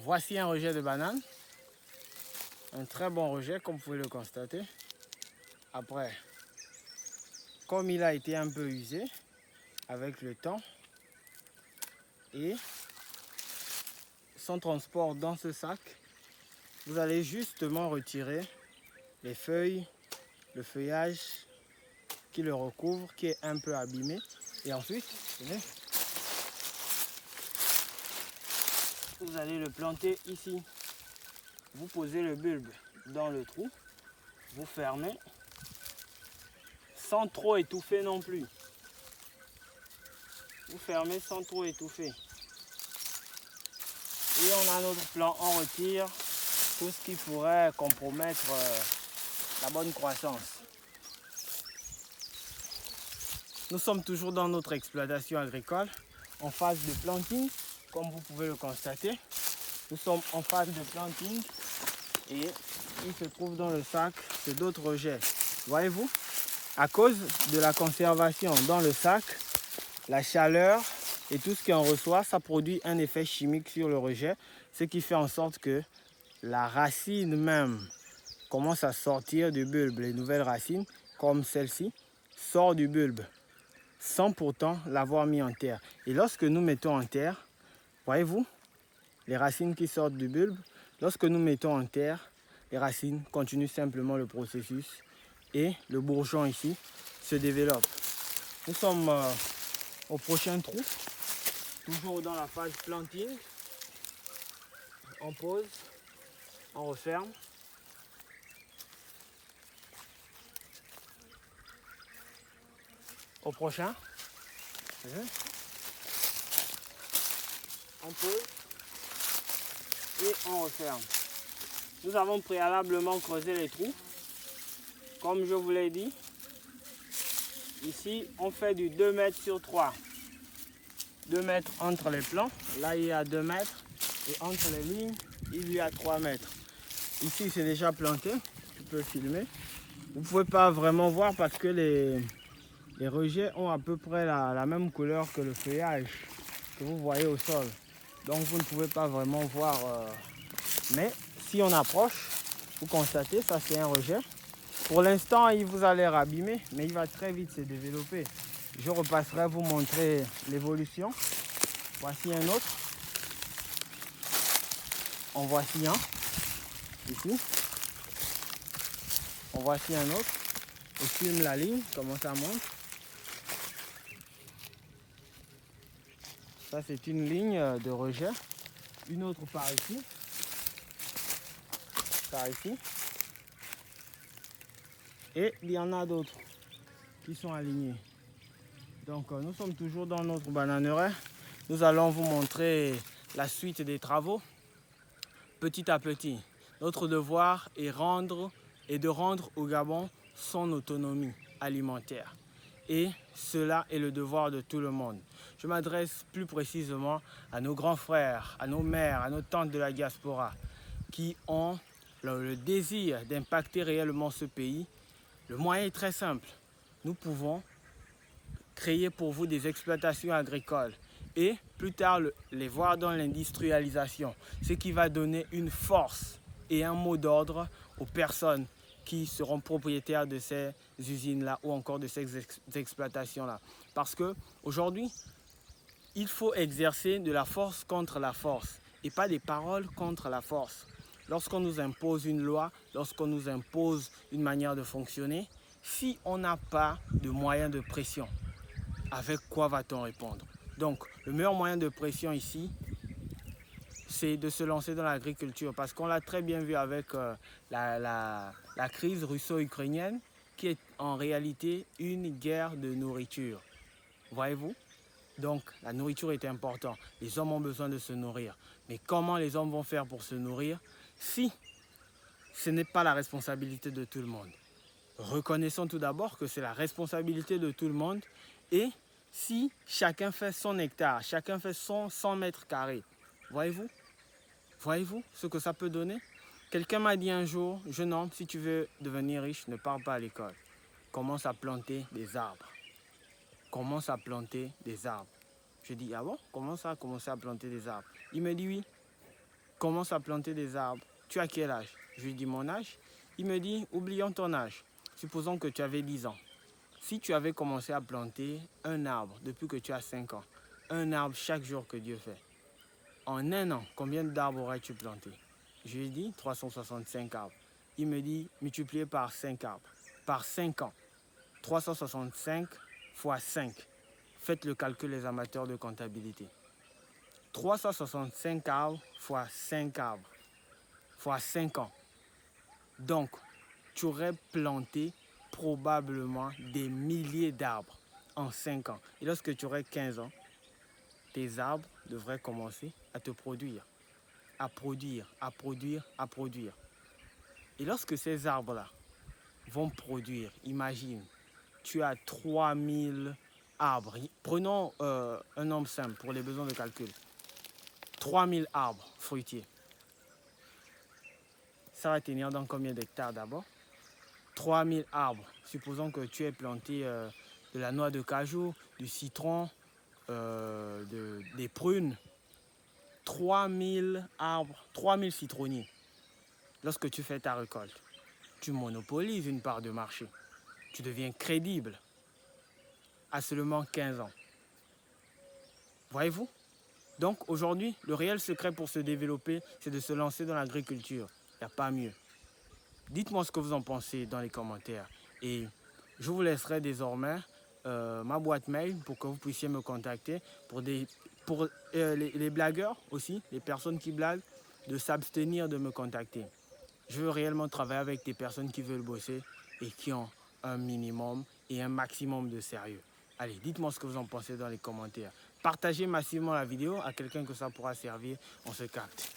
Voici un rejet de banane. Un très bon rejet, comme vous pouvez le constater. Après, comme il a été un peu usé avec le temps et son transport dans ce sac, vous allez justement retirer les feuilles, le feuillage qui le recouvre, qui est un peu abîmé. Et ensuite, vous allez le planter ici. Vous posez le bulbe dans le trou, vous fermez, sans trop étouffer non plus. Vous fermez sans trop étouffer. Et on a notre plan, on retire tout ce qui pourrait compromettre la bonne croissance. Nous sommes toujours dans notre exploitation agricole, en phase de planting, comme vous pouvez le constater. Nous sommes en phase de planting et il se trouve dans le sac, c'est d'autres rejets. Voyez-vous, à cause de la conservation dans le sac, la chaleur et tout ce qui en reçoit, ça produit un effet chimique sur le rejet, ce qui fait en sorte que la racine même commence à sortir du bulbe. Les nouvelles racines, comme celle-ci, sortent du bulbe, sans pourtant l'avoir mis en terre. Et lorsque nous mettons en terre, voyez-vous, les racines qui sortent du bulbe, lorsque nous mettons en terre, les racines continuent simplement le processus et le bourgeon ici se développe. Nous sommes au prochain trou, toujours dans la phase planting. On pose, on referme. Au prochain, on pose et on referme. Nous avons préalablement creusé les trous. Comme je vous l'ai dit, ici on fait du 2 mètres sur 3. 2 mètres entre les plants, là il y a 2 mètres et entre les lignes il y a 3 mètres. Ici c'est déjà planté, tu peux filmer. Vous ne pouvez pas vraiment voir parce que les rejets ont à peu près la même couleur que le feuillage que vous voyez au sol. Donc vous ne pouvez pas vraiment voir. Mais si on approche, vous constatez, ça c'est un rejet. Pour l'instant, il vous a l'air abîmé, mais il va très vite se développer. Je repasserai vous montrer l'évolution. Voici un autre. En voici un, ici. En voici un autre. Et filme la ligne, comment ça monte. Ça c'est une ligne de rejet. Une autre par ici. Par ici. Et il y en a d'autres qui sont alignés. Donc nous sommes toujours dans notre bananeraie. Nous allons vous montrer la suite des travaux. Petit à petit, notre devoir est de rendre au Gabon son autonomie alimentaire. Et cela est le devoir de tout le monde. Je m'adresse plus précisément à nos grands frères, à nos mères, à nos tantes de la diaspora qui ont le désir d'impacter réellement ce pays. Le moyen est très simple. Nous pouvons créer pour vous des exploitations agricoles et plus tard les voir dans l'industrialisation, ce qui va donner une force et un mot d'ordre aux personnes qui seront propriétaires de ces usines-là ou encore de ces exploitations-là. Parce qu'aujourd'hui, il faut exercer de la force contre la force et pas des paroles contre la force. Lorsqu'on nous impose une loi, lorsqu'on nous impose une manière de fonctionner, si on n'a pas de moyens de pression, avec quoi va-t-on répondre? Donc, le meilleur moyen de pression ici, c'est de se lancer dans l'agriculture. Parce qu'on l'a très bien vu avec la crise russo-ukrainienne, qui est en réalité une guerre de nourriture. Voyez-vous? Donc, la nourriture est importante. Les hommes ont besoin de se nourrir. Mais comment les hommes vont faire pour se nourrir si ce n'est pas la responsabilité de tout le monde? Reconnaissons tout d'abord que c'est la responsabilité de tout le monde. Et si chacun fait son hectare, chacun fait son 100 mètres carrés, voyez-vous ce que ça peut donner? Quelqu'un m'a dit un jour, jeune homme, si tu veux devenir riche, ne pars pas à l'école. Commence à planter des arbres. Commence à planter des arbres. Je dis, ah bon? Comment ça, commencer à planter des arbres? Il me dit oui. commence à planter des arbres. Tu as quel âge? Je lui dis mon âge. Il me dit, oublions ton âge. Supposons que tu avais 10 ans. Si tu avais commencé à planter un arbre depuis que tu as 5 ans, un arbre chaque jour que Dieu fait, en un an, combien d'arbres aurais-tu planté? Je lui ai dit 365 arbres. Il me dit multiplié par 5 arbres, par 5 ans. 365 fois 5. Faites le calcul les amateurs de comptabilité. 365 arbres fois 5 arbres, fois 5 ans. Donc, tu aurais planté probablement des milliers d'arbres en 5 ans. Et lorsque tu aurais 15 ans, tes arbres devraient commencer à te produire, à produire, à produire, à produire. Et lorsque ces arbres-là vont produire, imagine, tu as 3000 arbres. Prenons un nombre simple pour les besoins de calcul. 3000 arbres fruitiers. Ça va tenir dans combien d'hectares d'abord? 3000 arbres. Supposons que tu aies planté de la noix de cajou, du citron, des prunes. 3000 arbres, 3000 citronniers. Lorsque tu fais ta récolte, tu monopolises une part de marché. Tu deviens crédible à seulement 15 ans. Voyez-vous? Donc aujourd'hui, le réel secret pour se développer, c'est de se lancer dans l'agriculture. Il n'y a pas mieux. Dites-moi ce que vous en pensez dans les commentaires. Et je vous laisserai désormais ma boîte mail pour que vous puissiez me contacter. Pour les blagueurs aussi, les personnes qui blaguent, de s'abstenir de me contacter. Je veux réellement travailler avec des personnes qui veulent bosser et qui ont un minimum et un maximum de sérieux. Allez, dites-moi ce que vous en pensez dans les commentaires. Partagez massivement la vidéo à quelqu'un que ça pourra servir. On se capte.